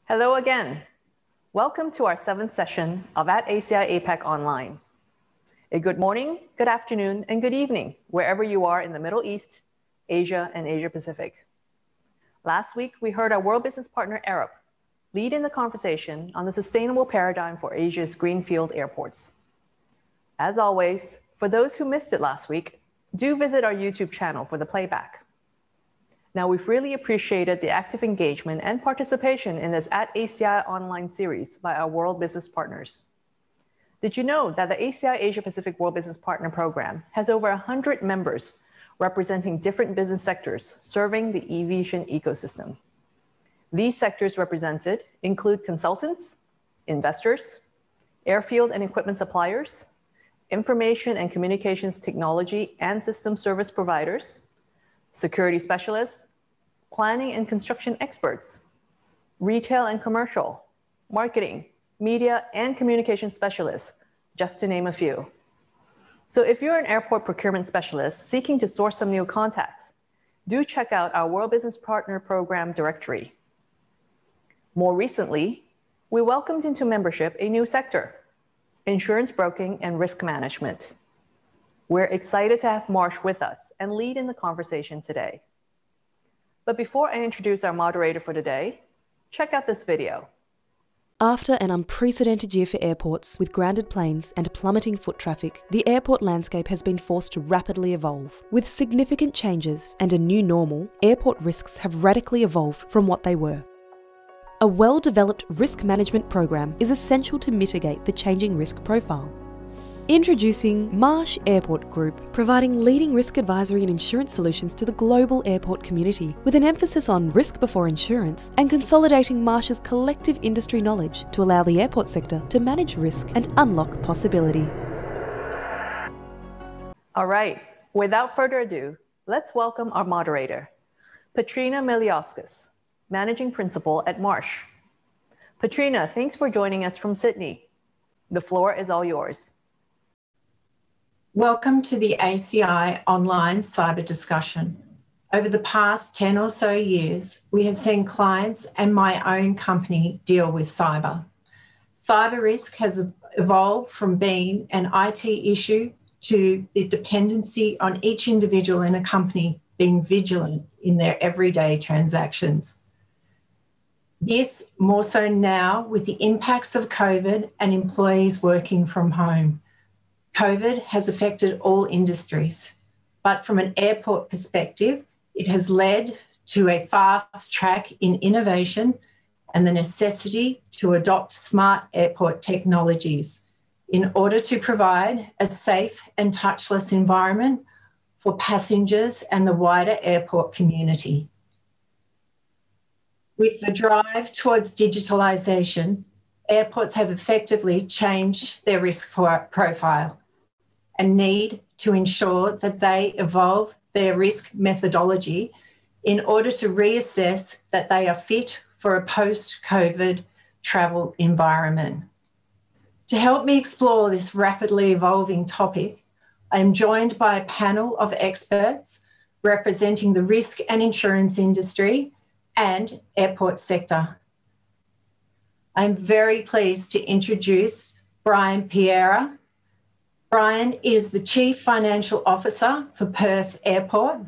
Hello again. Welcome to our 7th session of at ACI APAC Online. A good morning, good afternoon, and good evening, wherever you are in the Middle East, Asia, and Asia Pacific. Last week, we heard our world business partner, Arab, lead in the conversation on the sustainable paradigm for Asia's greenfield airports. As always, for those who missed it last week, do visit our YouTube channel for the playback. Now, we've really appreciated the active engagement and participation in this at ACI online series by our world business partners. Did you know that the ACI Asia Pacific World Business Partner Program has over 100 members representing different business sectors serving the aviation ecosystem? These sectors represented include consultants, investors, airfield and equipment suppliers, information and communications technology and system service providers, security specialists, planning and construction experts, retail and commercial, marketing, media, and communication specialists, just to name a few. So if you're an airport procurement specialist seeking to source some new contacts, do check out our World Business Partner Program directory. More recently, we welcomed into membership a new sector, insurance broking and risk management. We're excited to have Marsh with us and lead in the conversation today. But before I introduce our moderator for today, check out this video. After an unprecedented year for airports with grounded planes and plummeting foot traffic, the airport landscape has been forced to rapidly evolve. With significant changes and a new normal, airport risks have radically evolved from what they were. A well-developed risk management program is essential to mitigate the changing risk profile. Introducing Marsh Airport Group, providing leading risk advisory and insurance solutions to the global airport community, with an emphasis on risk before insurance and consolidating Marsh's collective industry knowledge to allow the airport sector to manage risk and unlock possibility. All right, without further ado, let's welcome our moderator, Petrina Miliauskas, Managing Principal at Marsh. Petrina, thanks for joining us from Sydney. The floor is all yours. Welcome to the ACI online cyber discussion. Over the past 10 or so years, we have seen clients and my own company deal with cyber. Cyber risk has evolved from being an IT issue to the dependency on each individual in a company being vigilant in their everyday transactions. This more so now with the impacts of COVID and employees working from home. COVID has affected all industries, but from an airport perspective, it has led to a fast track in innovation and the necessity to adopt smart airport technologies in order to provide a safe and touchless environment for passengers and the wider airport community. With the drive towards digitalisation, airports have effectively changed their risk profile and need to ensure that they evolve their risk methodology in order to reassess that they are fit for a post-COVID travel environment. To help me explore this rapidly evolving topic, I am joined by a panel of experts representing the risk and insurance industry and airport sector. I'm very pleased to introduce Brian Pereira. Brian is the Chief Financial Officer for Perth Airport.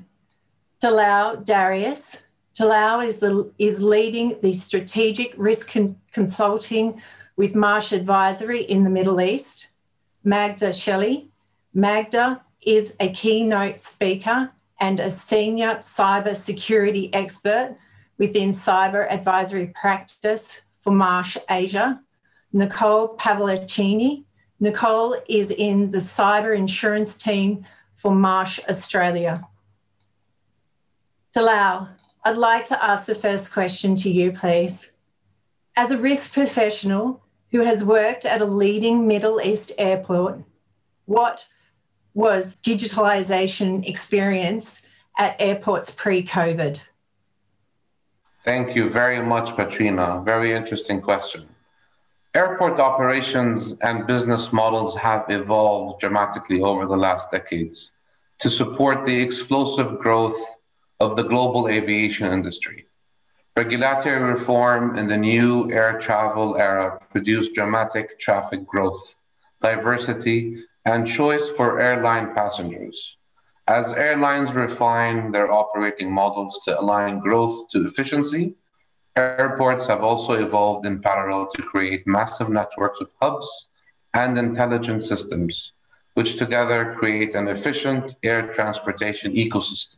Talal Darras. Talal is leading the strategic risk consulting with Marsh Advisory in the Middle East. Magda Chelly. Magda is a keynote speaker and a senior cyber security expert within cyber advisory practice for Marsh Asia. Nicole Pallavicini. Nicole is in the cyber insurance team for Marsh Australia. Talal, I'd like to ask the first question to you, please. As a risk professional who has worked at a leading Middle East airport, what was digitalisation experience at airports pre-COVID? Thank you very much, Petrina. Very interesting question. Airport operations and business models have evolved dramatically over the last decades to support the explosive growth of the global aviation industry. Regulatory reform in the new air travel era produced dramatic traffic growth, diversity, and choice for airline passengers. As airlines refine their operating models to align growth to efficiency, airports have also evolved in parallel to create massive networks of hubs and intelligent systems, which together create an efficient air transportation ecosystem,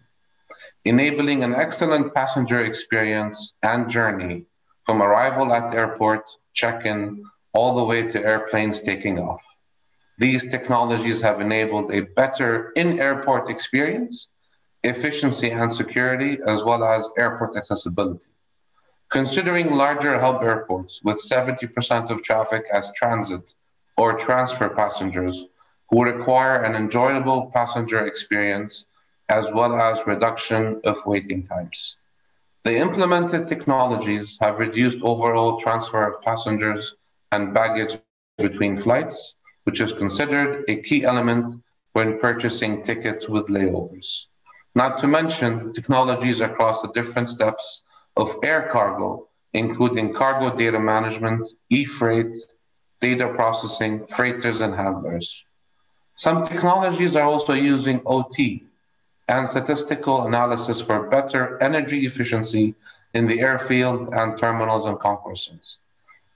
enabling an excellent passenger experience and journey from arrival at the airport, check-in, all the way to airplanes taking off. These technologies have enabled a better in-airport experience, efficiency and security, as well as airport accessibility. Considering larger hub airports with 70% of traffic as transit or transfer passengers who require an enjoyable passenger experience as well as reduction of waiting times. The implemented technologies have reduced overall transfer of passengers and baggage between flights, which is considered a key element when purchasing tickets with layovers. Not to mention the technologies across the different steps of air cargo, including cargo data management, e-freight, data processing, freighters, and handlers. Some technologies are also using OT and statistical analysis for better energy efficiency in the airfield and terminals and concourses.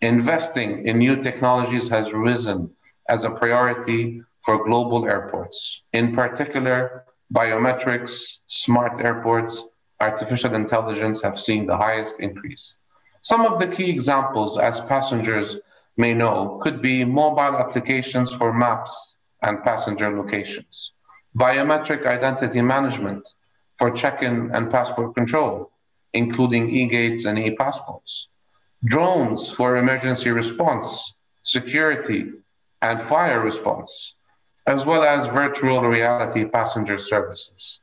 Investing in new technologies has risen as a priority for global airports. In particular, biometrics, smart airports, artificial intelligence have seen the highest increase. Some of the key examples, as passengers may know, could be mobile applications for maps and passenger locations, biometric identity management for check-in and passport control, including e-gates and e-passports, drones for emergency response, security, and fire response, as well as virtual reality passenger services.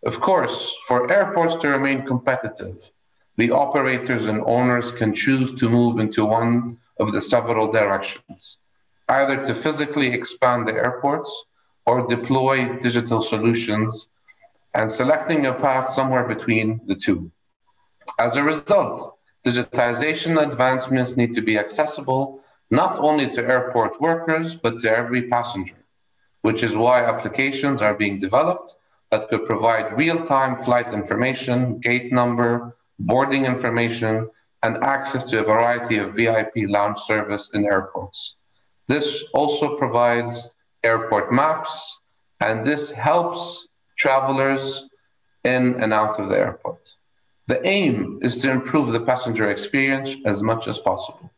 Of course, for airports to remain competitive, the operators and owners can choose to move into one of the several directions, either to physically expand the airports or deploy digital solutions, and selecting a path somewhere between the two. As a result, digitization advancements need to be accessible not only to airport workers, but to every passenger, which is why applications are being developed that could provide real-time flight information, gate number, boarding information, and access to a variety of VIP lounge service in airports. This also provides airport maps, and this helps travelers in and out of the airport. The aim is to improve the passenger experience as much as possible.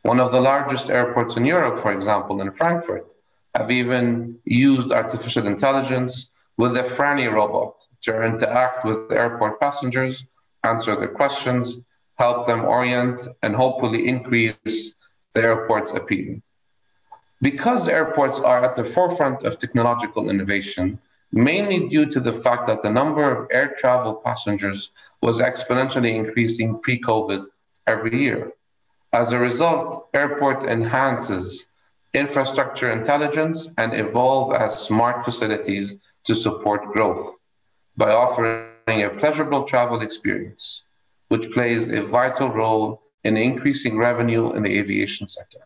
One of the largest airports in Europe, for example, in Frankfurt, have even used artificial intelligence with the Franny robot to interact with airport passengers, answer their questions, help them orient, and hopefully increase the airport's appeal. Because airports are at the forefront of technological innovation, mainly due to the fact that the number of air travel passengers was exponentially increasing pre-COVID every year. As a result, airport enhances infrastructure intelligence and evolve as smart facilities to support growth by offering a pleasurable travel experience, which plays a vital role in increasing revenue in the aviation sector.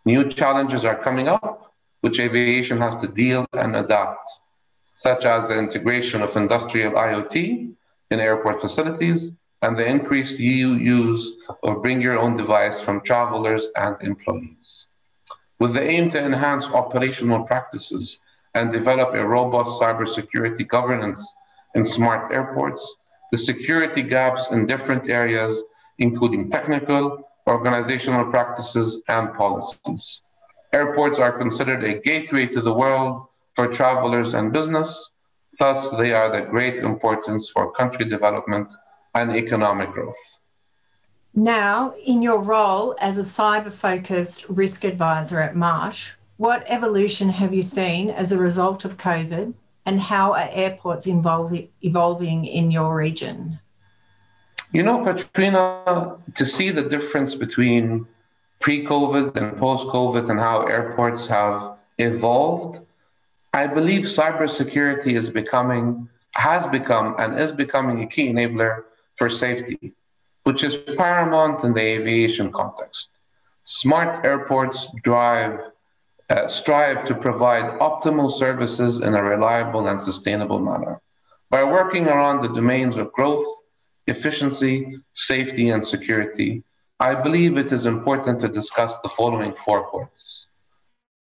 New challenges are coming up, which aviation has to deal and adapt, such as the integration of industrial IoT in airport facilities and the increased use of bring your own device from travelers and employees. With the aim to enhance operational practices and develop a robust cybersecurity governance in smart airports, the security gaps in different areas, including technical, organizational practices, and policies. Airports are considered a gateway to the world for travelers and business. Thus, they are the great importance for country development and economic growth. Now, in your role as a cyber-focused risk advisor at Marsh, what evolution have you seen as a result of COVID, and how are airports evolving in your region? You know, Petrina, to see the difference between pre-COVID and post-COVID and how airports have evolved, I believe cybersecurity has become and is becoming a key enabler for safety. which is paramount in the aviation context. Smart airports strive to provide optimal services in a reliable and sustainable manner by working around the domains of growth, efficiency, safety, and security. I believe it is important to discuss the following 4 points.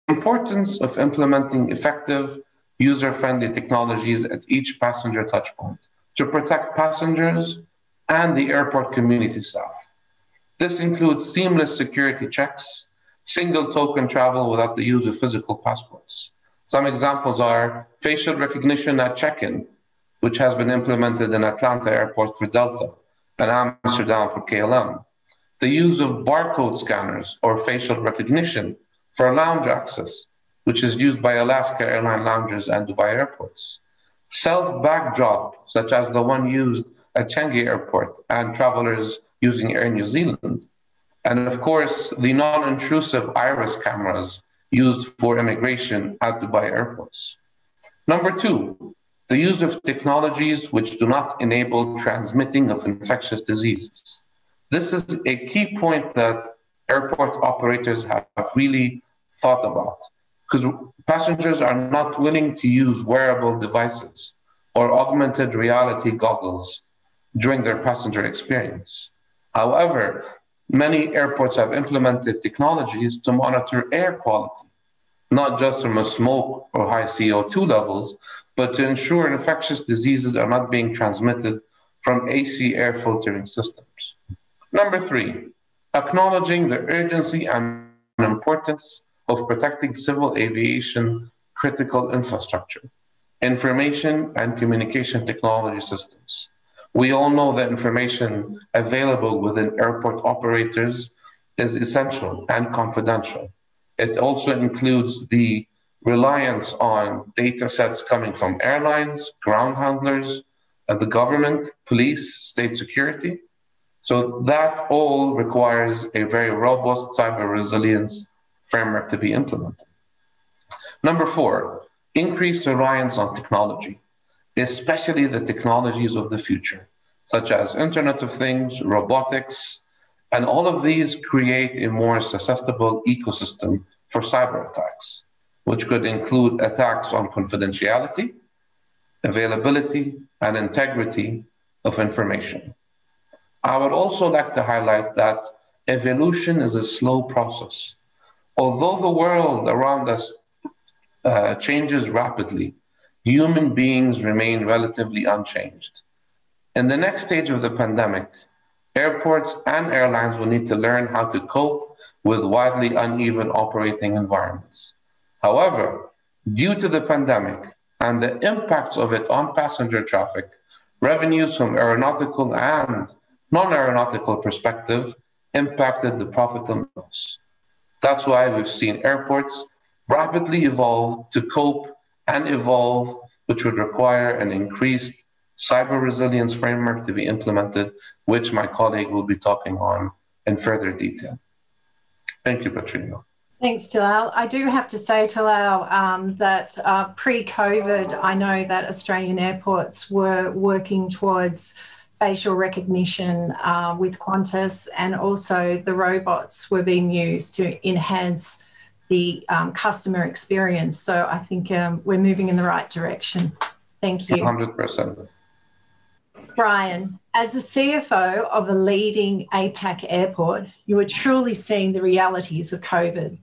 Importance of implementing effective, user-friendly technologies at each passenger touchpoint to protect passengers and the airport community staff. This includes seamless security checks, single token travel without the use of physical passports. Some examples are facial recognition at check-in, which has been implemented in Atlanta Airport for Delta and Amsterdam for KLM. The use of barcode scanners or facial recognition for lounge access, which is used by Alaska Airline lounges and Dubai airports. Self-bag drop, such as the one used at Changi Airport and travelers using Air New Zealand. And of course, the non-intrusive iris cameras used for immigration at Dubai airports. Number 2, the use of technologies which do not enable transmitting of infectious diseases. This is a key point that airport operators have really thought about, because passengers are not willing to use wearable devices or augmented reality goggles during their passenger experience. However, many airports have implemented technologies to monitor air quality, not just from a smoke or high CO2 levels, but to ensure infectious diseases are not being transmitted from AC air filtering systems. Number 3, acknowledging the urgency and importance of protecting civil aviation critical infrastructure, information and communication technology systems. We all know that information available within airport operators is essential and confidential. It also includes the reliance on data sets coming from airlines, ground handlers, the government, police, state security. So that all requires a very robust cyber resilience framework to be implemented. Number 4, increased reliance on technology, especially the technologies of the future, such as Internet of Things, robotics, and all of these create a more susceptible ecosystem for cyber attacks, which could include attacks on confidentiality, availability, and integrity of information. I would also like to highlight that evolution is a slow process. Although the world around us changes rapidly, human beings remain relatively unchanged. In the next stage of the pandemic, airports and airlines will need to learn how to cope with widely uneven operating environments. However, due to the pandemic and the impacts of it on passenger traffic, revenues from aeronautical and non-aeronautical perspective impacted the profit and loss. That's why we've seen airports rapidly evolve to cope and evolve, which would require an increased cyber resilience framework to be implemented, which my colleague will be talking on in further detail. Thank you, Petrina. Thanks, Talal. I do have to say, Talal, that pre-COVID, I know that Australian airports were working towards facial recognition with Qantas, and also the robots were being used to enhance the customer experience. So I think we're moving in the right direction. Thank you. 100%. Brian, as the CFO of a leading APAC airport, you are truly seeing the realities of COVID.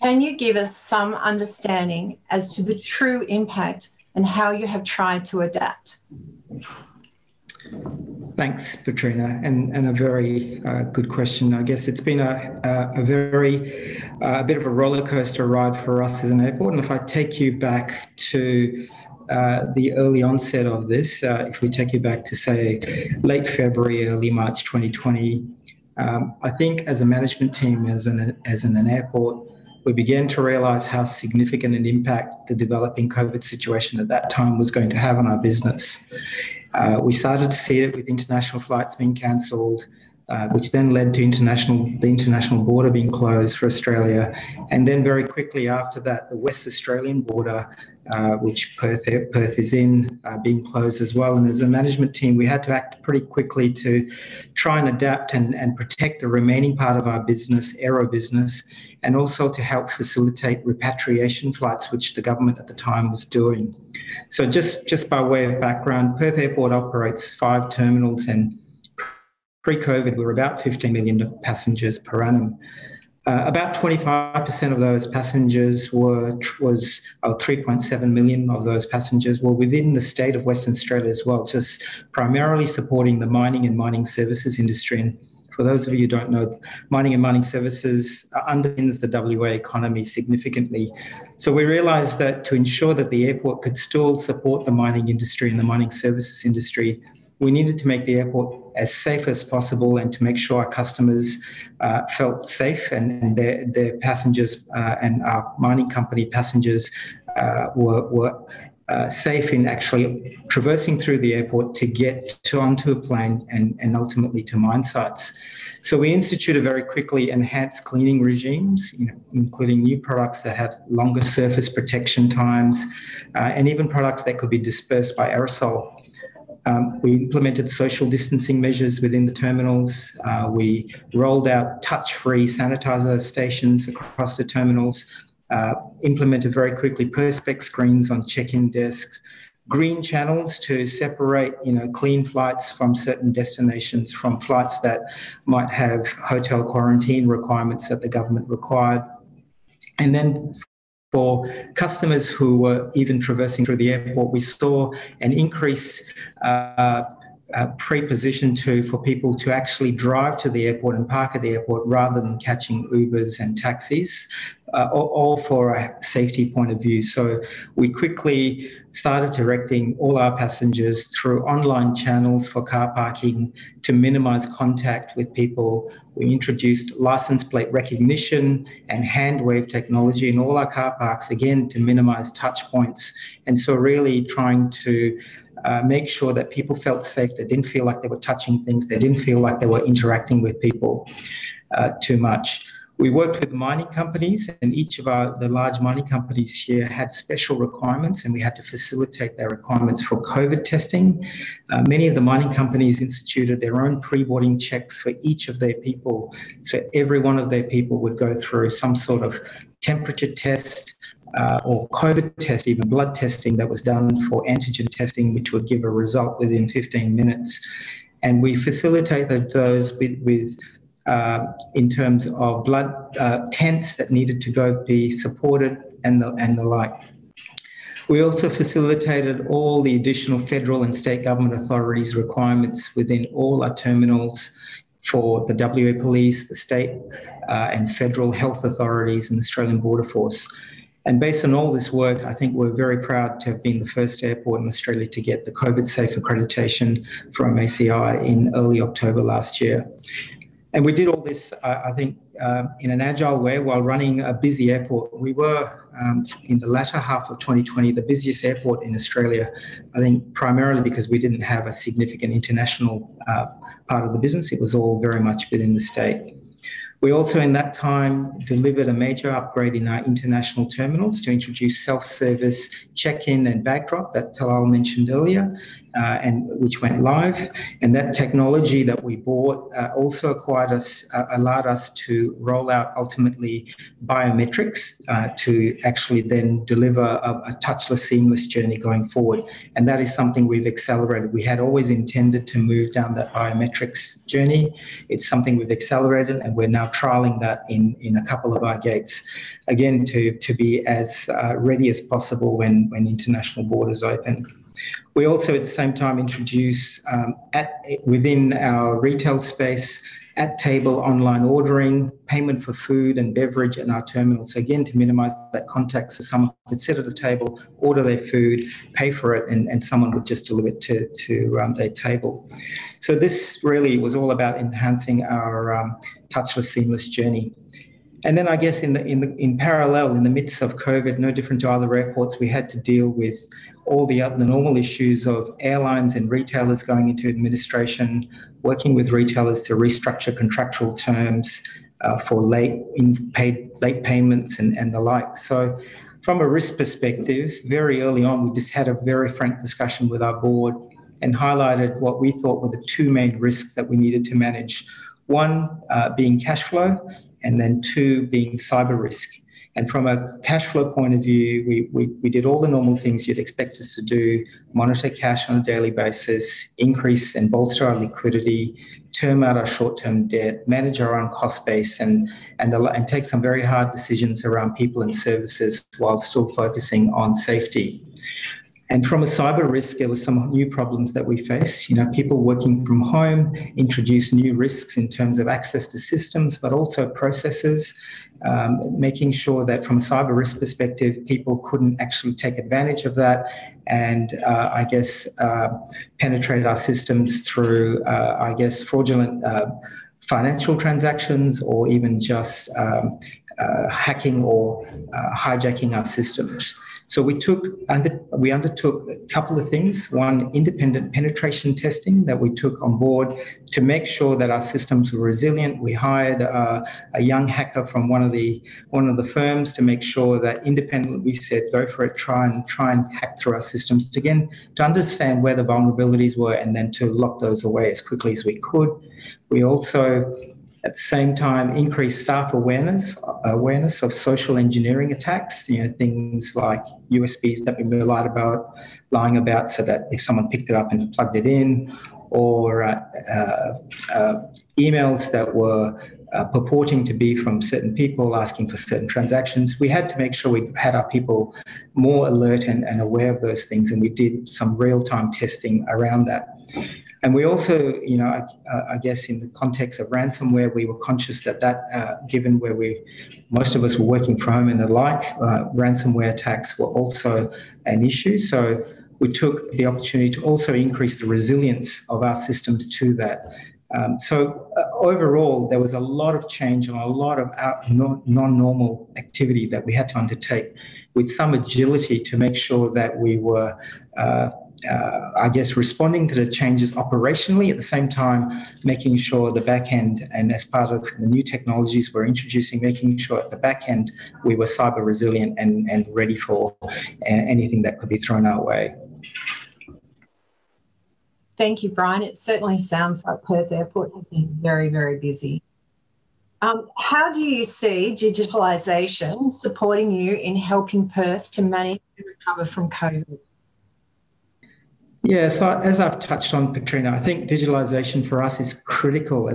Can you give us some understanding as to the true impact and how you have tried to adapt? Thanks, Petrina, and a very good question. I guess it's been a bit of a roller coaster ride for us as an airport. And if I take you back to the early onset of this, if we take you back to, say, late February, early March 2020, I think as a management team, as an airport, we began to realise how significant an impact the developing COVID situation at that time was going to have on our business. We started to see it with international flights being cancelled, which then led to the international border being closed for Australia. And then very quickly after that, the West Australian border which Perth is in, being closed as well. And as a management team, we had to act pretty quickly to try and adapt and protect the remaining part of our business, aero business, and also to help facilitate repatriation flights, which the government at the time was doing. So just by way of background, Perth Airport operates 5 terminals, and pre-COVID, we were about 15 million passengers per annum. About 25% of those passengers was 3.7 million of those passengers were within the state of Western Australia as well, just primarily supporting the mining and mining services industry. And for those of you who don't know, mining and mining services underpins the WA economy significantly. So we realised that to ensure that the airport could still support the mining industry and the mining services industry, we needed to make the airport as safe as possible and to make sure our customers felt safe and their passengers and our mining company passengers were safe in actually traversing through the airport to get onto a plane and ultimately to mine sites. So we instituted very quickly enhanced cleaning regimes, including new products that had longer surface protection times and even products that could be dispersed by aerosol. We implemented social distancing measures within the terminals. We rolled out touch-free sanitizer stations across the terminals, implemented very quickly perspex screens on check-in desks, green channels to separate, clean flights from certain destinations from flights that might have hotel quarantine requirements that the government required. And then for customers who were even traversing through the airport, we saw an increase pre-positioned for people to actually drive to the airport and park at the airport rather than catching Ubers and taxis, all for a safety point of view. So we quickly started directing all our passengers through online channels for car parking to minimise contact with people. We introduced license plate recognition and hand wave technology in all our car parks, again, to minimise touch points. And so really trying to make sure that people felt safe. They didn't feel like they were touching things. They didn't feel like they were interacting with people too much. We worked with mining companies, and each of the large mining companies here had special requirements, and we had to facilitate their requirements for COVID testing. Many of the mining companies instituted their own pre-boarding checks for each of their people. So every one of their people would go through some sort of temperature test, or COVID test, even blood testing that was done for antigen testing, which would give a result within 15 minutes. And we facilitated those with in terms of blood tents that needed to go be supported and the like. We also facilitated all the additional federal and state government authorities' requirements within all our terminals for the WA Police, the state and federal health authorities and the Australian Border Force. And based on all this work, I think we're very proud to have been the first airport in Australia to get the COVID Safe accreditation from ACI in early October last year. And we did all this, I think, in an agile way while running a busy airport. We were, in the latter half of 2020, the busiest airport in Australia, I think primarily because we didn't have a significant international part of the business. It was all very much within the state. We also, in that time, delivered a major upgrade in our international terminals to introduce self-service check-in and bag drop that Talal mentioned earlier, and which went live. And that technology that we bought also allowed us to roll out ultimately biometrics to actually then deliver a touchless, seamless journey going forward. And that is something we've accelerated. We had always intended to move down that biometrics journey. It's something we've accelerated, and we're now trialling that in a couple of our gates, again, to be as ready as possible when international borders open. We also at the same time introduce within our retail space at-table online ordering, payment for food and beverage in our terminals, again to minimise that contact, so someone could sit at a table, order their food, pay for it, and someone would just deliver it to their table. So this really was all about enhancing our touchless, seamless journey. And then I guess in parallel, in the midst of COVID, no different to other airports, we had to deal with all the normal issues of airlines and retailers going into administration, working with retailers to restructure contractual terms for late payments and the like. So From a risk perspective, very early on, we just had a very frank discussion with our board and highlighted what we thought were the two main risks that we needed to manage. One being cash flow, and then two being cyber risk. And from a cash flow point of view, we did all the normal things you'd expect us to do: monitor cash on a daily basis, increase and bolster our liquidity, term out our short-term debt, manage our own cost base, and take some very hard decisions around people and services while still focusing on safety. And from a cyber risk, there were some new problems that we face. People working from home introduced new risks in terms of access to systems, but also processes, making sure that from a cyber risk perspective, people couldn't actually take advantage of that and, penetrate our systems through, fraudulent financial transactions, or even just hacking or hijacking our systems. So we undertook a couple of things. One, independent penetration testing that we took on board to make sure that our systems were resilient. We hired a young hacker from one of the firms to make sure that independently we said, go for it, try and hack through our systems to understand where the vulnerabilities were and then to lock those away as quickly as we could. We also, at the same time, increased staff awareness of social engineering attacks, things like USBs that we were lying about so that if someone picked it up and plugged it in, or emails that were purporting to be from certain people asking for certain transactions. We had to make sure we had our people more alert and aware of those things, and we did some real-time testing around that. And we also, I guess in the context of ransomware, we were conscious that given where most of us were working from home and the like, ransomware attacks were also an issue. So we took the opportunity to also increase the resilience of our systems to that. Overall, there was a lot of change and a lot of non-normal activity that we had to undertake with some agility to make sure that we were responding to the changes operationally, at the same time making sure the back end, and as part of the new technologies we're introducing, making sure at the back end we were cyber resilient and ready for anything that could be thrown our way. Thank you, Brian. It certainly sounds like Perth Airport has been very, very busy. How do you see digitalisation supporting you in helping Perth to manage and recover from COVID? Yeah, so as I've touched on, Petrina, I think digitalisation for us is critical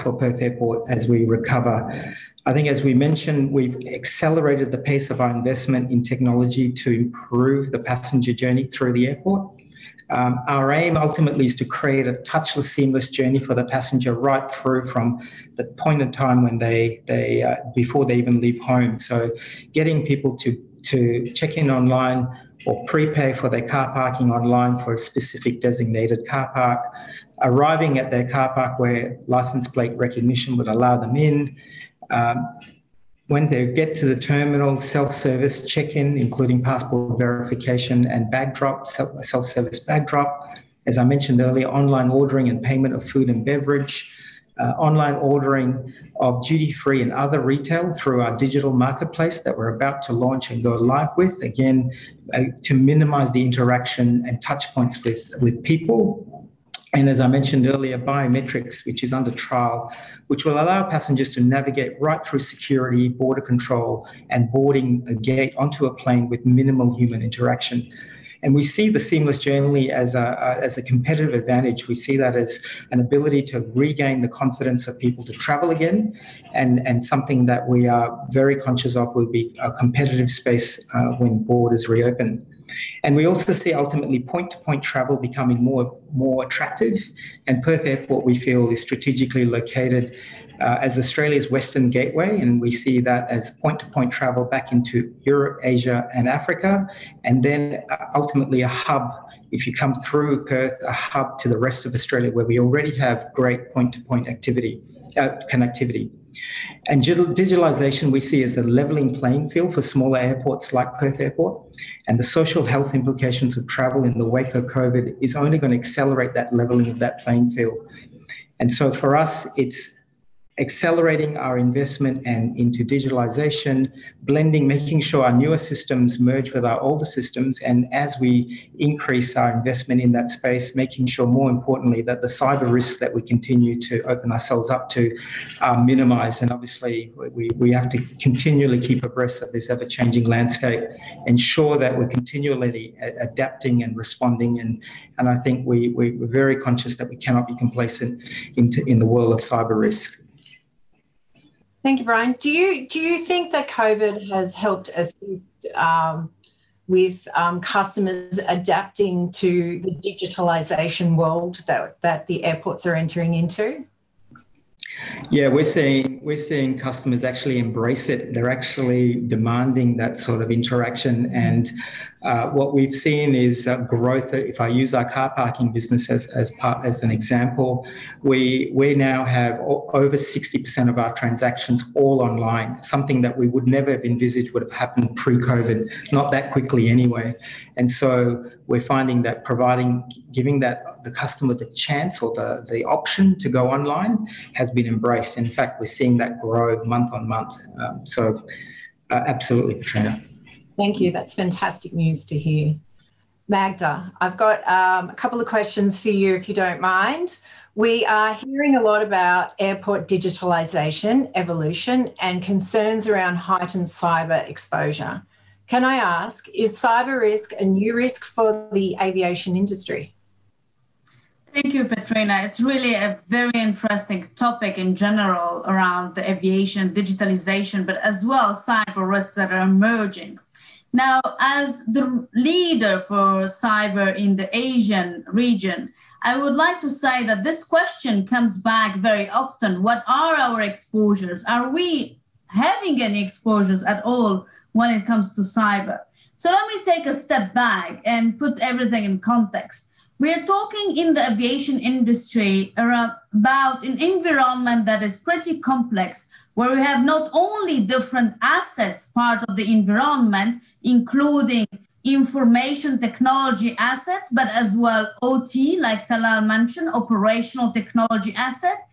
for Perth Airport as we recover. I think, as we mentioned, we've accelerated the pace of our investment in technology to improve the passenger journey through the airport. Our aim ultimately is to create a touchless, seamless journey for the passenger right through from the point in time when before they even leave home. So getting people to check in online or prepay for their car parking online for a specific designated car park, arriving at their car park where license plate recognition would allow them in. When they get to the terminal, self-service check-in, including passport verification and bag drop, self-service bag drop. As I mentioned earlier, online ordering and payment of food and beverage, online ordering of duty-free and other retail through our digital marketplace that we're about to launch and go live with, again, to minimise the interaction and touch points with people. And as I mentioned earlier, biometrics, which is under trial, which will allow passengers to navigate right through security, border control, and boarding a gate onto a plane with minimal human interaction. And we see the seamless journey as a competitive advantage. We see that as an ability to regain the confidence of people to travel again, and something that we are very conscious of will be a competitive space when borders reopen. And we also see ultimately point-to-point travel becoming more attractive. And Perth Airport, we feel, is strategically located as Australia's Western gateway, and we see that as point-to-point travel back into Europe, Asia, and Africa, and then ultimately a hub, if you come through Perth, a hub to the rest of Australia where we already have great point-to-point connectivity. And digitalisation we see as the levelling playing field for smaller airports like Perth Airport, and the social health implications of travel in the wake of COVID is only going to accelerate that levelling of that playing field. And so for us, it's accelerating our investment and into digitalization, blending, making sure our newer systems merge with our older systems, and as we increase our investment in that space, making sure, more importantly, that the cyber risks that we continue to open ourselves up to are minimized. And obviously, we have to continually keep abreast of this ever-changing landscape, ensure that we're continually adapting and responding. And I think we're very conscious that we cannot be complacent in the world of cyber risk. Thank you, Brian. Do you think that COVID has helped assist with customers adapting to the digitalisation world that the airports are entering into? Yeah, we're seeing customers actually embrace it. They're actually demanding that sort of interaction, and what we've seen is growth. If I use our car parking business as an example, we now have over 60% of our transactions all online, something that we would never have envisaged would have happened pre-COVID, not that quickly anyway. And so we're finding that giving the customer the chance or the option to go online has been embraced. In fact, we're seeing that grow month on month. So absolutely, Petrina. Thank you. That's fantastic news to hear. Magda, I've got a couple of questions for you, if you don't mind. We are hearing a lot about airport digitalisation, evolution, and concerns around heightened cyber exposure. Can I ask, is cyber risk a new risk for the aviation industry? Thank you, Petrina. It's really a very interesting topic in general around the aviation, digitalization, but as well cyber risks that are emerging. Now, as the leader for cyber in the Asian region, I would like to say that this question comes back very often. What are our exposures? Are we having any exposures at all when it comes to cyber? So let me take a step back and put everything in context. We're talking in the aviation industry about an environment that is pretty complex, where we have not only different assets part of the environment, including information technology assets, but as well OT, like Talal mentioned, operational technology asset.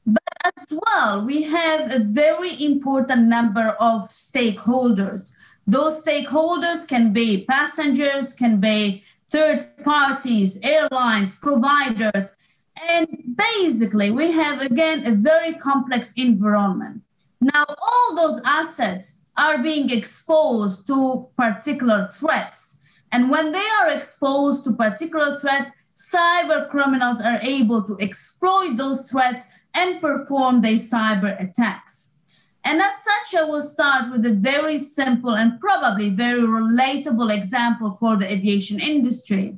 But as well, we have a very important number of stakeholders. Those stakeholders can be passengers, can be third parties, airlines, providers. And basically, we have, again, a very complex environment. Now, all those assets are being exposed to particular threats. And when they are exposed to particular threats, cyber criminals are able to exploit those threats and perform their cyber attacks. And as such, I will start with a very simple and probably very relatable example for the aviation industry.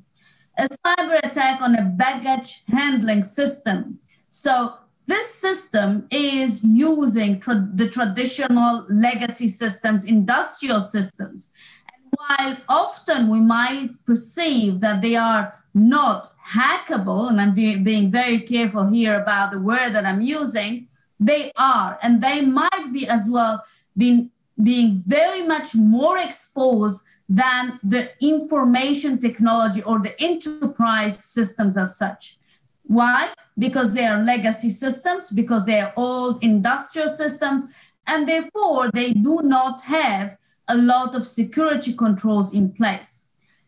A cyber attack on a baggage handling system. So this system is using the traditional legacy systems, industrial systems. And while often we might perceive that they are not hackable, and I'm being very careful here about the word that I'm using, they are, and they might be as well being very much more exposed than the information technology or the enterprise systems as such. Why? Because they are legacy systems, because they are old industrial systems, and therefore they do not have a lot of security controls in place.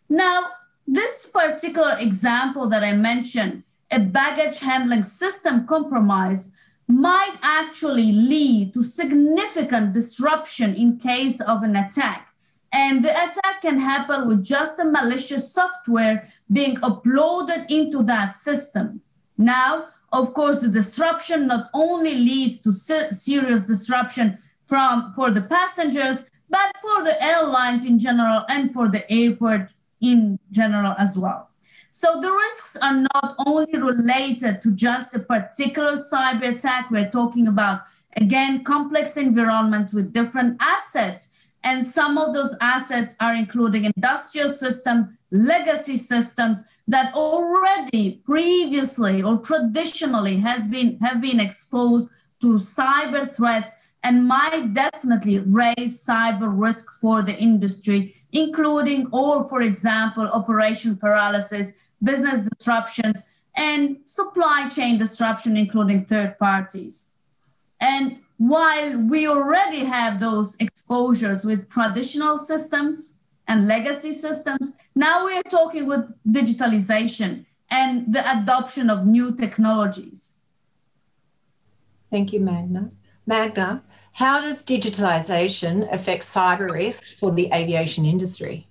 Now, this particular example that I mentioned, a baggage handling system compromise, might actually lead to significant disruption in case of an attack. And the attack can happen with just a malicious software being uploaded into that system. Now, of course, the disruption not only leads to serious disruption for the passengers, but for the airlines in general and for the airport in general as well. So the risks are not only related to just a particular cyber attack. We're talking about, again, complex environments with different assets. And some of those assets are including industrial systems, legacy systems that already previously or traditionally have been exposed to cyber threats and might definitely raise cyber risk for the industry, including, or for example, operation paralysis, business disruptions, and supply chain disruption, including third parties. And while we already have those exposures with traditional systems and legacy systems, now we are talking with digitalization and the adoption of new technologies. Thank you, Magda. Magda, how does digitalization affect cyber risks for the aviation industry?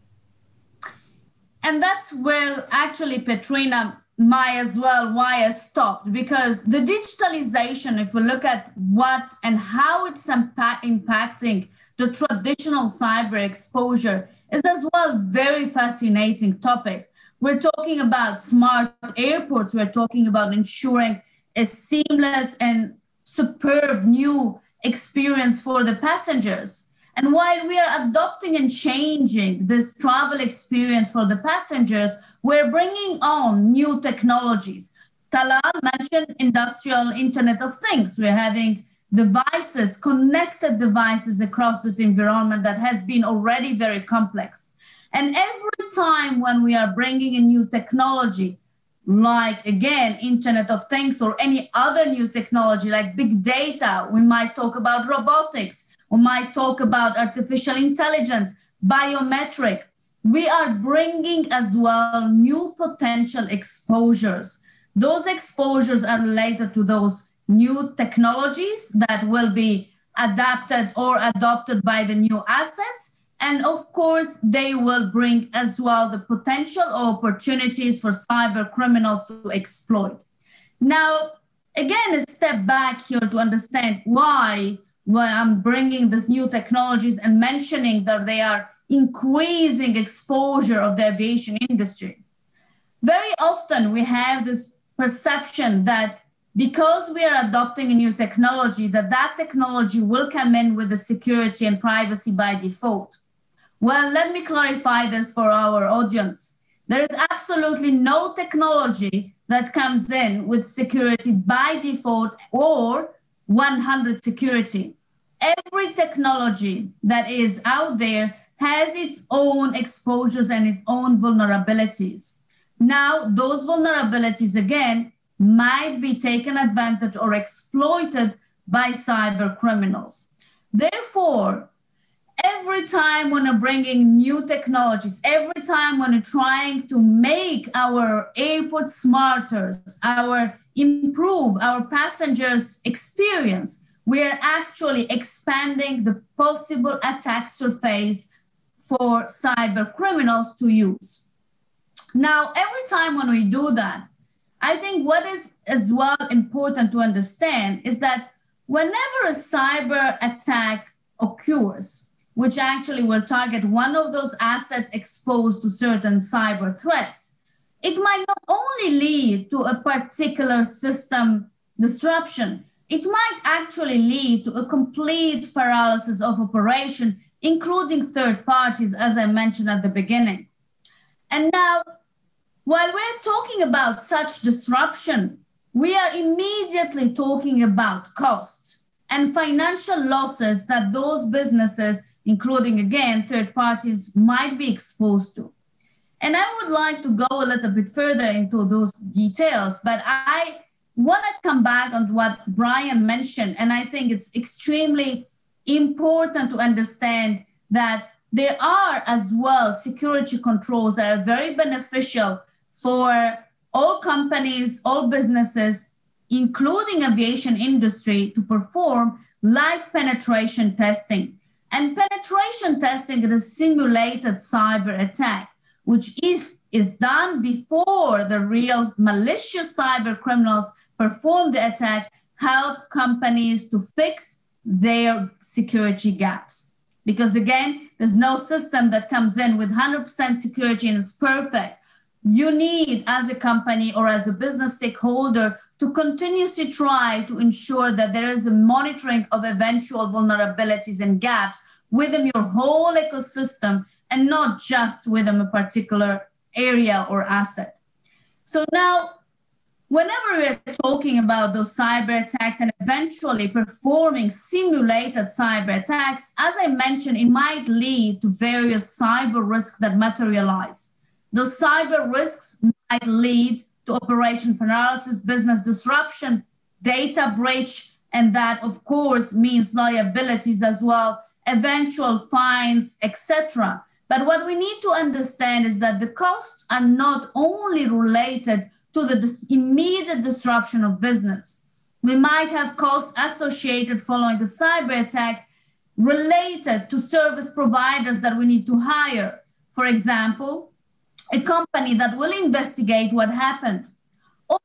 And that's where actually Petrina might as well why I stopped, because the digitalization, if we look at what and how it's impacting the traditional cyber exposure, is as well very fascinating topic. We're talking about smart airports. We're talking about ensuring a seamless and superb new experience for the passengers. And while we are adopting and changing this travel experience for the passengers, we're bringing on new technologies. Talal mentioned industrial Internet of Things. We're having devices, connected devices across this environment that has been already very complex. And every time when we are bringing a new technology, like, again, Internet of Things or any other new technology like big data, we might talk about robotics, we might talk about artificial intelligence, biometric. We are bringing as well new potential exposures. Those exposures are related to those new technologies that will be adapted or adopted by the new assets. And of course, they will bring as well the potential opportunities for cyber criminals to exploit. Now, again, a step back here to understand why I'm bringing these new technologies and mentioning that they are increasing exposure of the aviation industry. Very often we have this perception that because we are adopting a new technology, that technology will come in with the security and privacy by default. Well, let me clarify this for our audience. There is absolutely no technology that comes in with security by default or 100 security. Every technology that is out there has its own exposures and its own vulnerabilities. Now, those vulnerabilities, again, might be taken advantage or exploited by cyber criminals. Therefore, every time when we're bringing new technologies, every time when we're trying to make our airports smarter, improve our passengers' experience, we're actually expanding the possible attack surface for cyber criminals to use. Now, every time when we do that, I think what is as well important to understand is that whenever a cyber attack occurs, which actually will target one of those assets exposed to certain cyber threats, it might not only lead to a particular system disruption, it might actually lead to a complete paralysis of operation, including third parties, as I mentioned at the beginning. And now, while we're talking about such disruption, we are immediately talking about costs and financial losses that those businesses, including, again, third parties, might be exposed to. And I would like to go a little bit further into those details, but I want to come back on what Brian mentioned, and I think it's extremely important to understand that there are as well security controls that are very beneficial for all companies, all businesses, including aviation industry, to perform, like penetration testing. And penetration testing is a simulated cyber attack, which is done before the real malicious cyber criminals perform the attack, help companies to fix their security gaps. Because again, there's no system that comes in with 100% security and it's perfect. You need, as a company or as a business stakeholder, to continuously try to ensure that there is a monitoring of eventual vulnerabilities and gaps within your whole ecosystem and not just within a particular area or asset. So now, whenever we're talking about those cyber attacks and eventually performing simulated cyber attacks, as I mentioned, it might lead to various cyber risks that materialize. Those cyber risks might lead to operation paralysis, business disruption, data breach, And that, of course, means liabilities as well, eventual fines, etc. But what we need to understand is that the costs are not only related to the immediate disruption of business. We might have costs associated following a cyber attack related to service providers that we need to hire. For example, a company that will investigate what happened,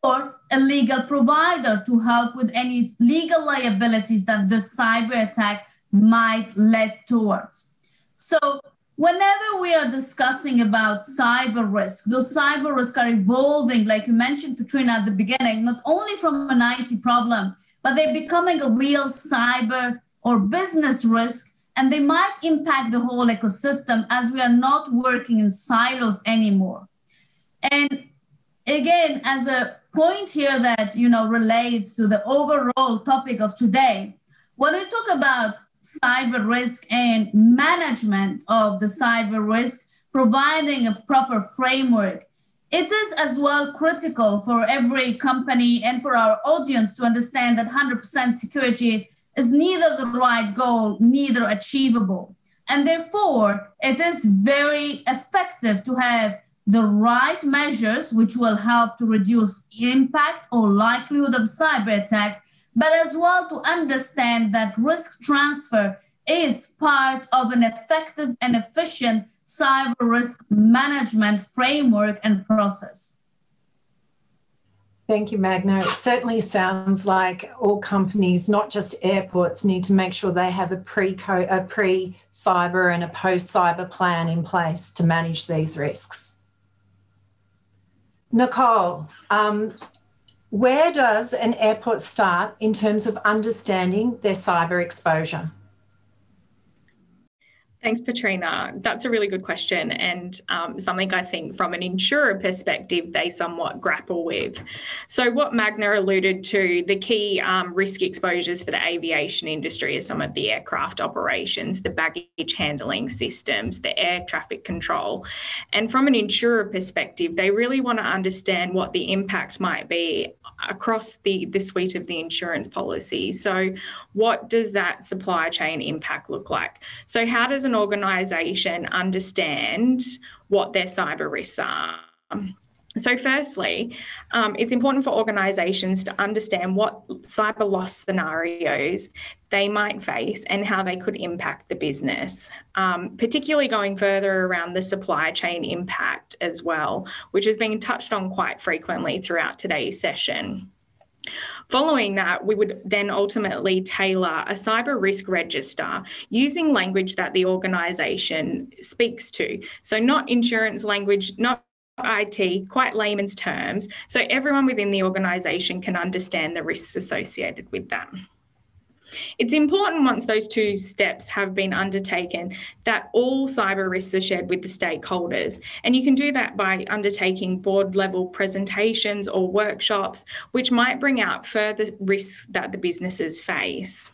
or a legal provider to help with any legal liabilities that the cyber attack might lead towards. So whenever we are discussing about cyber risk, those cyber risks are evolving, like you mentioned, Petrina, at the beginning, not only from an IT problem, but they're becoming a real cyber or business risk, and they might impact the whole ecosystem as we are not working in silos anymore. And again, as a point here that relates to the overall topic of today, when we talk about cyber risk and management of the cyber risk, providing a proper framework, it is as well critical for every company and for our audience to understand that 100% security is neither the right goal, neither achievable. And therefore, it is very effective to have the right measures which will help to reduce impact or likelihood of cyber attack, but as well to understand that risk transfer is part of an effective and efficient cyber risk management framework and process. Thank you, Magda. It certainly sounds like all companies, not just airports, need to make sure they have a pre-cyber and a post-cyber plan in place to manage these risks. Nicole, where does an airport start in terms of understanding their cyber exposure? Thanks, Petrina. That's a really good question, and something I think from an insurer perspective they somewhat grapple with. So what Magda alluded to, the key risk exposures for the aviation industry are some of the aircraft operations, the baggage handling systems, the air traffic control. And from an insurer perspective, they really want to understand what the impact might be across the suite of the insurance policy. So what does that supply chain impact look like? So how does an organisation understand what their cyber risks are? So firstly, it's important for organisations to understand what cyber loss scenarios they might face and how they could impact the business, particularly going further around the supply chain impact as well, which has been touched on quite frequently throughout today's session. Following that, we would then ultimately tailor a cyber risk register using language that the organisation speaks to. So not insurance language, not IT, quite layman's terms, so everyone within the organisation can understand the risks associated with that. It's important once those two steps have been undertaken that all cyber risks are shared with the stakeholders, and you can do that by undertaking board level presentations or workshops which might bring out further risks that the businesses face.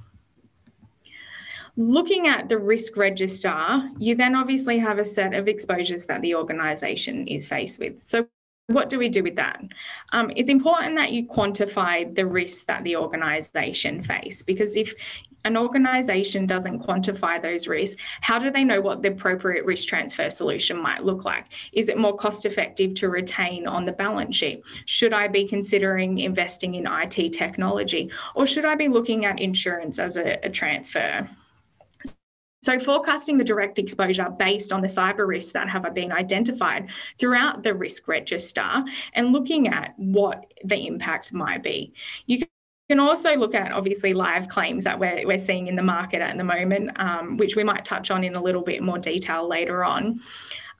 Looking at the risk register, you then obviously have a set of exposures that the organisation is faced with. So what do we do with that? It's important that you quantify the risks that the organisation face, because if an organisation doesn't quantify those risks, how do they know what the appropriate risk transfer solution might look like? Is it more cost effective to retain on the balance sheet? Should I be considering investing in IT technology? Or should I be looking at insurance as a transfer? So forecasting the direct exposure based on the cyber risks that have been identified throughout the risk register and looking at what the impact might be. You can also look at obviously live claims that we're seeing in the market at the moment, which we might touch on in a little bit more detail later on.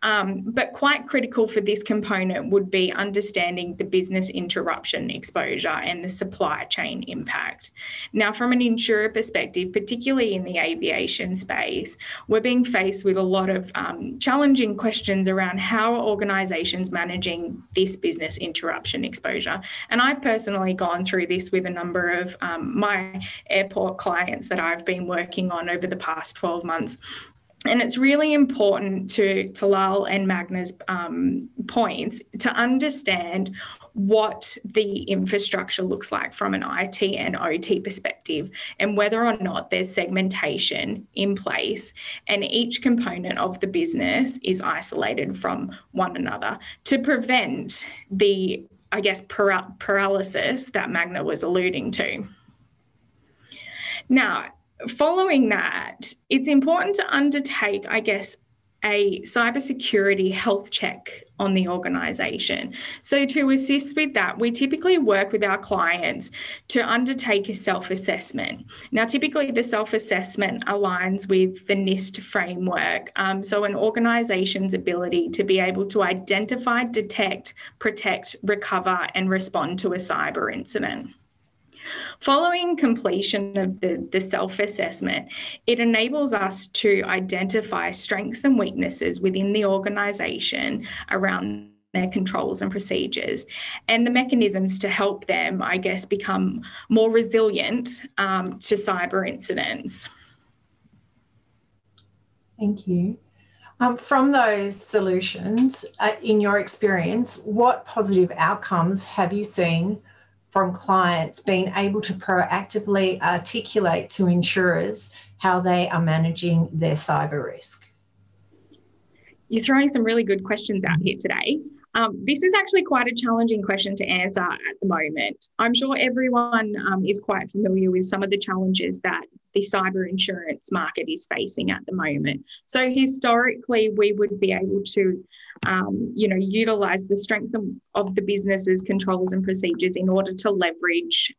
But quite critical for this component would be understanding the business interruption exposure and the supply chain impact. Now, from an insurer perspective, particularly in the aviation space, we're being faced with a lot of challenging questions around how are organisations managing this business interruption exposure. And I've personally gone through this with a number of my airport clients that I've been working on over the past 12 months. And it's really important to Talal and Magda's points to understand what the infrastructure looks like from an IT and OT perspective, and whether or not there's segmentation in place and each component of the business is isolated from one another to prevent the, I guess, paralysis that Magda was alluding to. Now, following that, it's important to undertake, I guess, a cybersecurity health check on the organisation. So to assist with that, we typically work with our clients to undertake a self-assessment. Now, typically the self-assessment aligns with the NIST framework. So an organisation's ability to be able to identify, detect, protect, recover and respond to a cyber incident. Following completion of the self-assessment, it enables us to identify strengths and weaknesses within the organisation around their controls and procedures and the mechanisms to help them, I guess, become more resilient to cyber incidents. Thank you. From those solutions, in your experience, what positive outcomes have you seen from clients being able to proactively articulate to insurers how they are managing their cyber risk? You're throwing some really good questions out here today. This is actually quite a challenging question to answer at the moment. I'm sure everyone is quite familiar with some of the challenges that the cyber insurance market is facing at the moment. So historically, we would be able to utilise the strength of the business's controls and procedures in order to leverage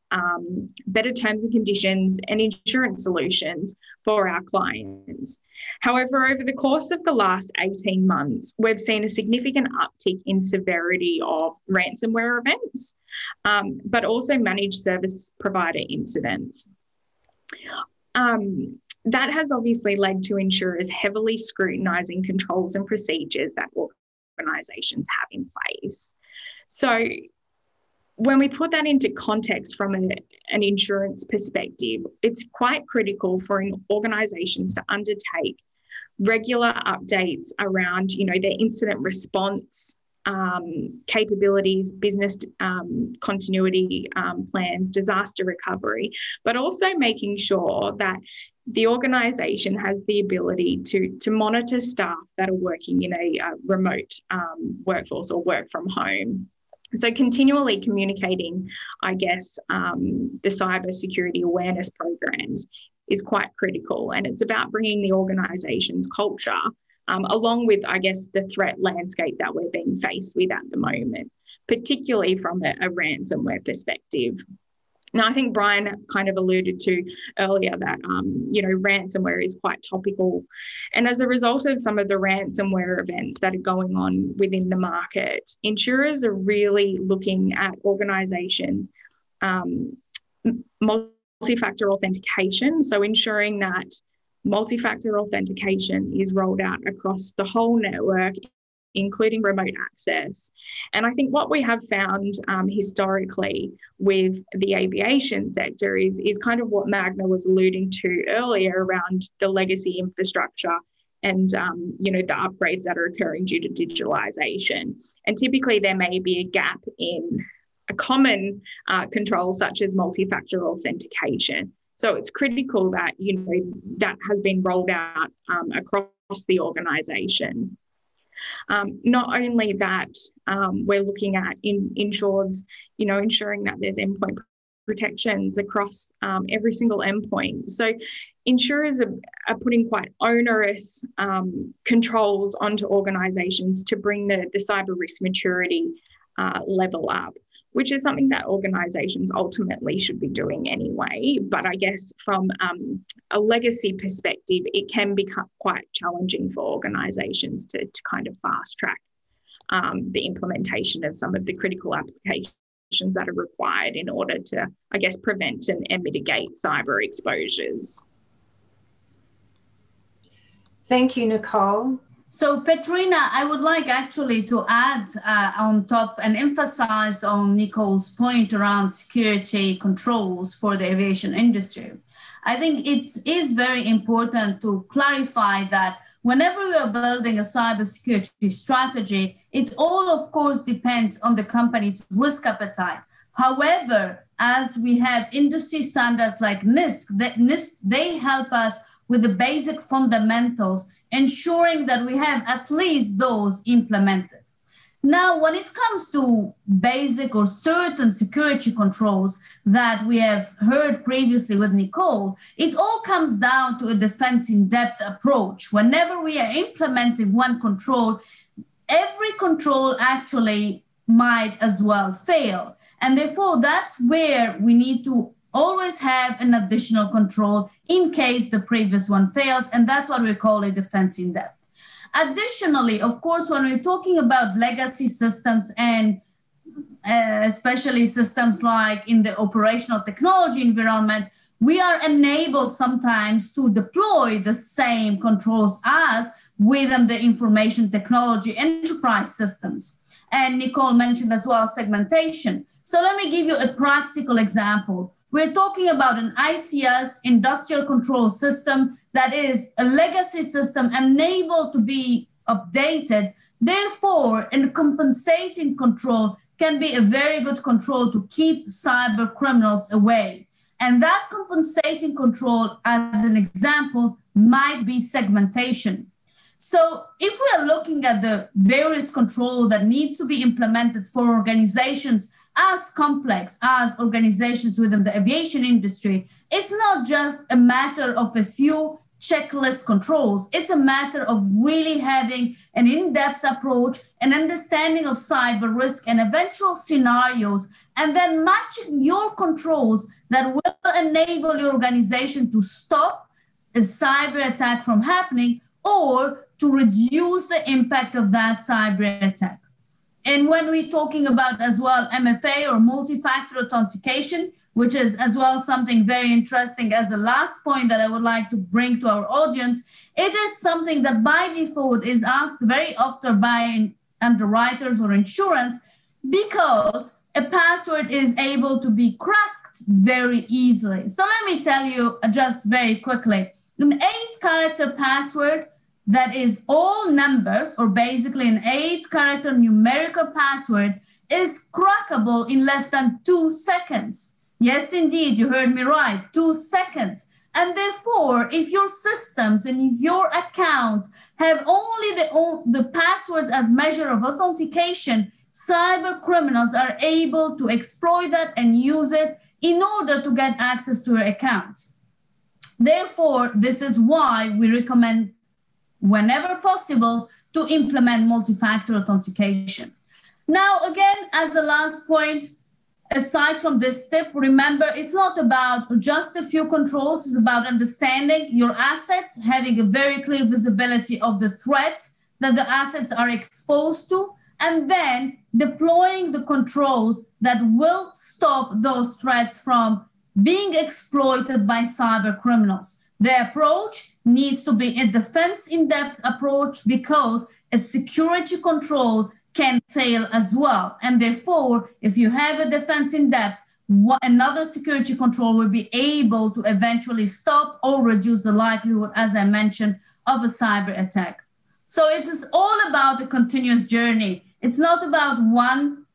better terms and conditions and insurance solutions for our clients. However, over the course of the last 18 months, we've seen a significant uptick in severity of ransomware events, but also managed service provider incidents. That has obviously led to insurers heavily scrutinising controls and procedures that organisations have in place. So when we put that into context from an insurance perspective, it's quite critical for organisations to undertake regular updates around, their incident response capabilities, business continuity plans, disaster recovery, but also making sure that the organisation has the ability to monitor staff that are working in a remote workforce or work from home. So continually communicating, I guess, the cyber security awareness programs is quite critical, and it's about bringing the organisation's culture along with, I guess, the threat landscape that we're being faced with at the moment, particularly from a ransomware perspective. Now, I think Brian kind of alluded to earlier that, ransomware is quite topical. And as a result of some of the ransomware events that are going on within the market, insurers are really looking at organisations' multi-factor authentication, so ensuring that multi-factor authentication is rolled out across the whole network, including remote access. And I think what we have found historically with the aviation sector is kind of what Magda was alluding to earlier around the legacy infrastructure and the upgrades that are occurring due to digitalization. And typically there may be a gap in a common control such as multi-factor authentication. So it's critical that, that has been rolled out across the organisation. Not only that, we're looking at insureds, ensuring that there's endpoint protections across every single endpoint. So insurers are putting quite onerous controls onto organisations to bring the cyber risk maturity level up, which is something that organisations ultimately should be doing anyway. But I guess from a legacy perspective, it can become quite challenging for organisations to kind of fast track the implementation of some of the critical applications that are required in order to, I guess, prevent and mitigate cyber exposures. Thank you, Nicole. So Petrina, I would like actually to add on top and emphasize on Nicole's point around security controls for the aviation industry. I think it is very important to clarify that whenever we are building a cybersecurity strategy, it all, of course, depends on the company's risk appetite. However, as we have industry standards like NIST, they help us with the basic fundamentals, ensuring that we have at least those implemented. Now, when it comes to basic or certain security controls that we have heard previously with Nicole, it all comes down to a defense in depth approach. Whenever we are implementing one control, every control actually might as well fail. And therefore, that's where we need to always have an additional control in case the previous one fails. And that's what we call a defense in depth. Additionally, of course, when we're talking about legacy systems and especially systems like in the operational technology environment, we are enabled sometimes to deploy the same controls as within the information technology enterprise systems. And Nicole mentioned as well segmentation. So let me give you a practical example. We're talking about an ICS, industrial control system, that is a legacy system unable to be updated. Therefore, a compensating control can be a very good control to keep cyber criminals away. And that compensating control, as an example, might be segmentation. So if we are looking at the various control that needs to be implemented for organizations as complex as organizations within the aviation industry, it's not just a matter of a few checklist controls. It's a matter of really having an in-depth approach, an understanding of cyber risk and eventual scenarios, and then matching your controls that will enable your organization to stop a cyber attack from happening or to reduce the impact of that cyber attack. And when we're talking about as well MFA or multi-factor authentication, which is as well something very interesting as a last point that I would like to bring to our audience, it is something that by default is asked very often by underwriters or insurance because a password is able to be cracked very easily. So let me tell you just very quickly, an 8-character password that is all numbers, or basically an 8-character numerical password, is crackable in less than 2 seconds. Yes, indeed, you heard me right, 2 seconds. And therefore, if your systems and if your accounts have only the passwords as measure of authentication, cyber criminals are able to exploit that and use it in order to get access to your accounts. Therefore, this is why we recommend, whenever possible, to implement multi-factor authentication. Now, again, as a last point, aside from this tip, remember, it's not about just a few controls. It's about understanding your assets, having a very clear visibility of the threats that the assets are exposed to, and then deploying the controls that will stop those threats from being exploited by cyber criminals. The approach needs to be a defense in-depth approach because a security control can fail as well. And therefore, if you have a defense in-depth, another security control will be able to eventually stop or reduce the likelihood, as I mentioned, of a cyber attack. So it is all about a continuous journey. It's not about one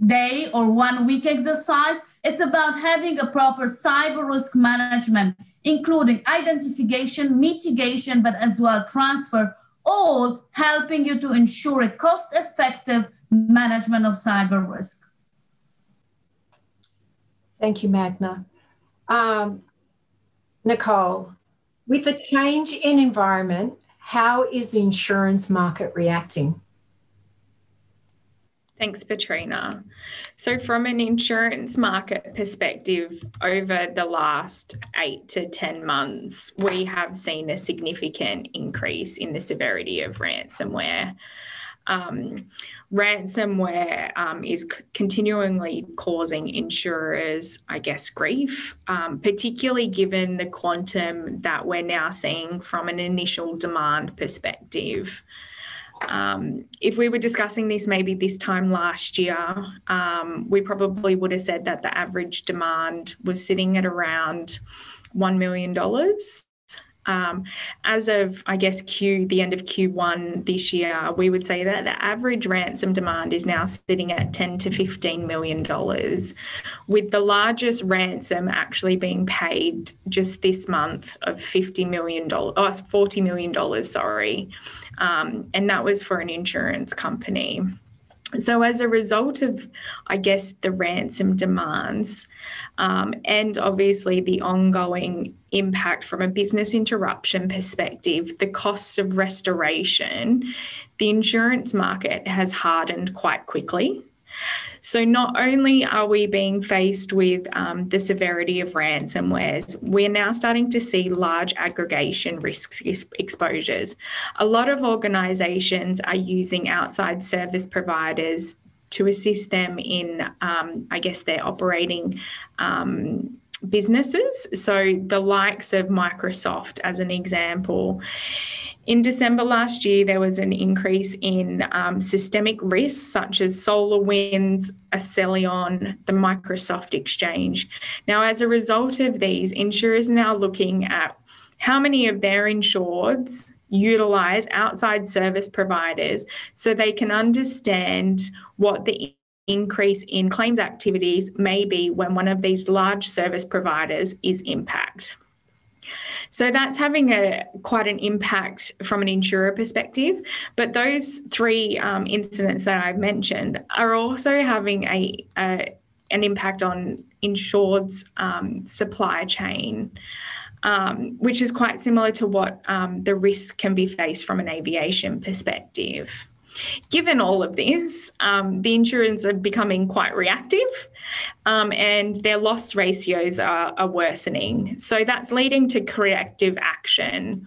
day or 1 week exercise. It's about having a proper cyber risk management, including identification, mitigation, but as well transfer, all helping you to ensure a cost-effective management of cyber risk. Thank you, Magda. Nicole, with the change in environment, how is the insurance market reacting? Thanks, Petrina. So from an insurance market perspective, over the last 8 to 10 months, we have seen a significant increase in the severity of ransomware. Ransomware is continually causing insurers, I guess, grief, particularly given the quantum that we're now seeing from an initial demand perspective. If we were discussing this maybe this time last year, we probably would have said that the average demand was sitting at around $1 million. As of, I guess, the end of Q1 this year, we would say that the average ransom demand is now sitting at $10 to $15 million, with the largest ransom actually being paid just this month of $40 million, sorry. And that was for an insurance company. So as a result of, I guess, the ransom demands and obviously the ongoing impact from a business interruption perspective, the costs of restoration, the insurance market has hardened quite quickly. So not only are we being faced with the severity of ransomwares, we're now starting to see large aggregation risk exposures. A lot of organisations are using outside service providers to assist them in, I guess, their operating businesses. So the likes of Microsoft, as an example. In December last year, there was an increase in systemic risks such as SolarWinds, Acelion, the Microsoft Exchange. Now, as a result of these, insurers are now looking at how many of their insureds utilise outside service providers so they can understand what the increase in claims activities may be when one of these large service providers is impacted. So that's having quite an impact from an insurer perspective. But those three incidents that I've mentioned are also having an impact on insured's supply chain, which is quite similar to what the risk can be faced from an aviation perspective. Given all of this, the insurers are becoming quite reactive and their loss ratios are worsening. So that's leading to corrective action.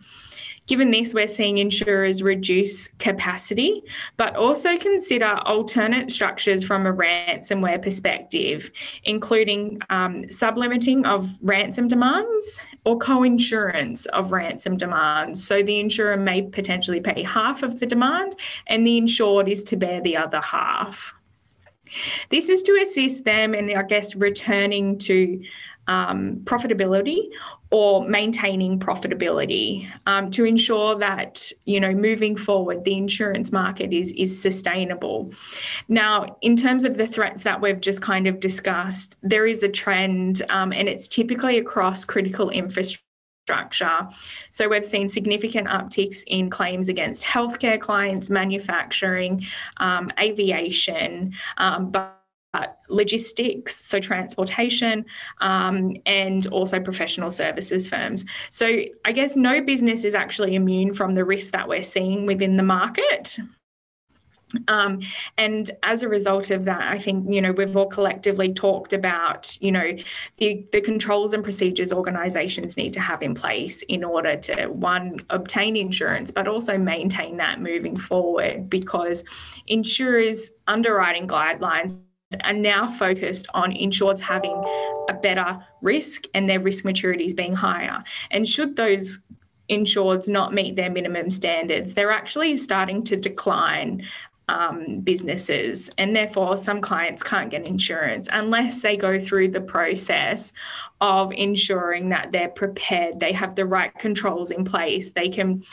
Given this, we're seeing insurers reduce capacity, but also consider alternate structures from a ransomware perspective, including sublimiting of ransom demands or co-insurance of ransom demands. So the insurer may potentially pay half of the demand and the insured is to bear the other half. This is to assist them in, I guess, returning to profitability or maintaining profitability to ensure that, moving forward, the insurance market is sustainable. Now, in terms of the threats that we've just kind of discussed, there is a trend and it's typically across critical infrastructure. So we've seen significant upticks in claims against healthcare clients, manufacturing, aviation, but logistics, so transportation, and also professional services firms. So I guess no business is actually immune from the risks that we're seeing within the market. And as a result of that, I think, we've all collectively talked about, the controls and procedures organisations need to have in place in order to, one, obtain insurance, but also maintain that moving forward, because insurers' underwriting guidelines are now focused on insureds having a better risk and their risk maturities being higher. And should those insureds not meet their minimum standards, they're actually starting to decline businesses, and therefore some clients can't get insurance unless they go through the process of ensuring that they're prepared, they have the right controls in place, they can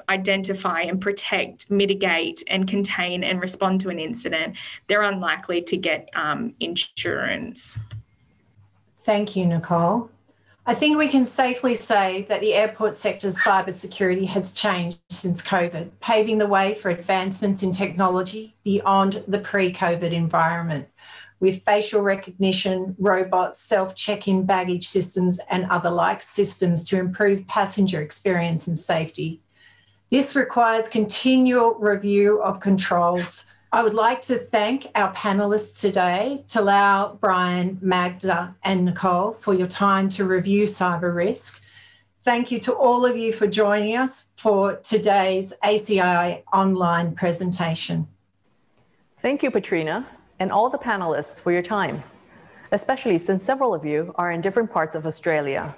identify and protect, mitigate and contain and respond to an incident. They're unlikely to get insurance. Thank you, Nicole. I think we can safely say that the airport sector's cybersecurity has changed since COVID, paving the way for advancements in technology beyond the pre-COVID environment, with facial recognition, robots, self-check-in baggage systems and other like systems to improve passenger experience and safety. This requires continual review of controls. I would like to thank our panellists today, Talal, Brian, Magda and Nicole, for your time to review cyber risk. Thank you to all of you for joining us for today's ACI online presentation. Thank you, Petrina, and all the panellists for your time, especially since several of you are in different parts of Australia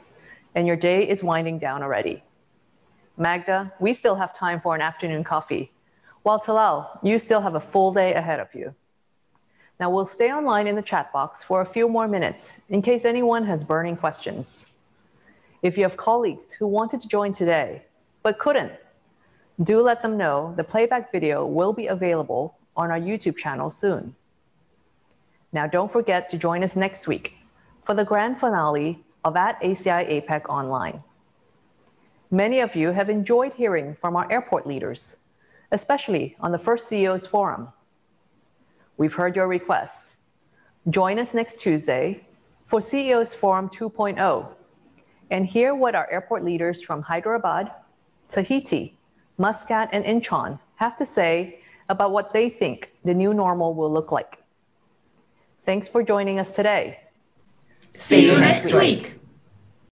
and your day is winding down already. Magda, we still have time for an afternoon coffee, while Talal, you still have a full day ahead of you. Now we'll stay online in the chat box for a few more minutes in case anyone has burning questions. If you have colleagues who wanted to join today but couldn't, do let them know the playback video will be available on our YouTube channel soon. Now, don't forget to join us next week for the grand finale of @ACI APEC Online. Many of you have enjoyed hearing from our airport leaders, especially on the first CEOs Forum. We've heard your requests. Join us next Tuesday for CEOs Forum 2.0 and hear what our airport leaders from Hyderabad, Tahiti, Muscat, and Incheon have to say about what they think the new normal will look like. Thanks for joining us today. See you next week.